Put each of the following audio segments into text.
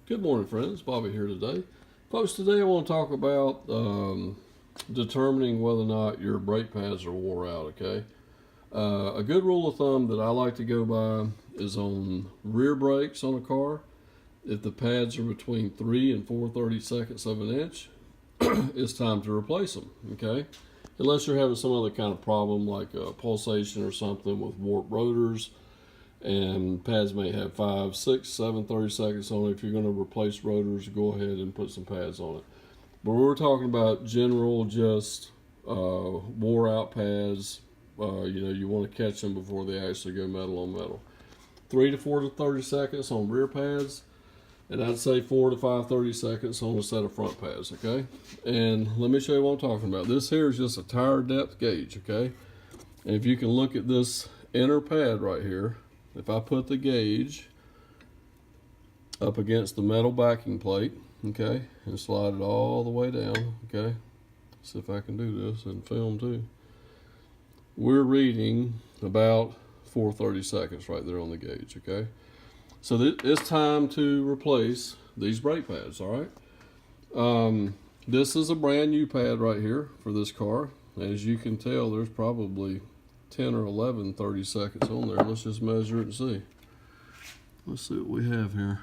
Good morning, friends. Bobby here today. Folks, today I want to talk about determining whether or not your brake pads are wore out, okay? A good rule of thumb that I like to go by is on rear brakes on a car. If the pads are between 3 and 4/32 of an inch, it's time to replace them, okay? Unless you're having some other kind of problem like a pulsation or something with warped rotors, and pads may have 5, 6, 7 30-seconds on it. If you're going to replace rotors, go ahead and put some pads on it. But we're talking about general, just wore out pads. You want to catch them before they actually go metal on metal. 3 to 4 to 30 seconds on rear pads, and I'd say 4 to 5 30-seconds on a set of front pads, okay? And let me show you what I'm talking about. This here is just a tire depth gauge, okay? And if you can look at this inner pad right here, if I put the gauge up against the metal backing plate, okay, and slide it all the way down, okay, see if I can do this and film too. We're reading about 4/32 right there on the gauge, okay? So it's time to replace these brake pads, all right? This is a brand new pad right here for this car. As you can tell, there's probably 10 or 11 30-seconds on there. Let's just measure it and see. Let's see what we have here.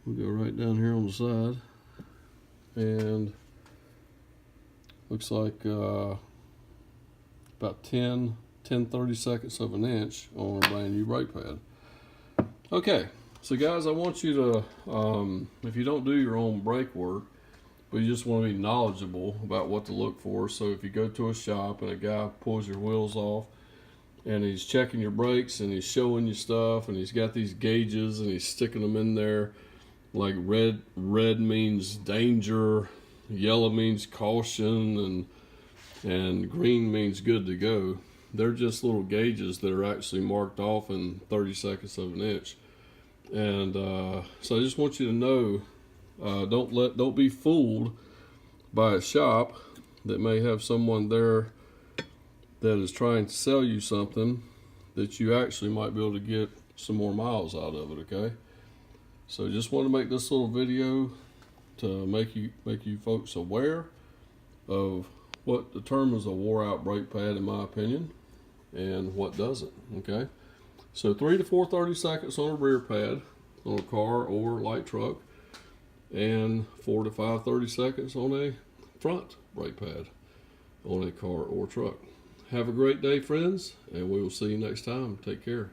We'll go right down here on the side, and looks like about 10 30-seconds of an inch on a brand new brake pad. Okay, so guys, I want you to, if you don't do your own brake work, but you just want to be knowledgeable about what to look for. So if you go to a shop and a guy pulls your wheels off and he's checking your brakes and he's showing you stuff and he's got these gauges and he's sticking them in there, like red means danger, yellow means caution, and green means good to go. They're just little gauges that are actually marked off in 30-seconds of an inch. And so I just want you to know, don't be fooled by a shop that may have someone there that is trying to sell you something that you actually might be able to get some more miles out of it, okay? So just want to make this little video to make you folks aware of what determines a wore out brake pad, in my opinion, and what doesn't, okay? So 3 to 4 30-seconds on a rear pad on a car or light truck, and 4 to 5 30-seconds on a front brake pad on a car or truck. Have a great day, friends, and we will see you next time. Take care.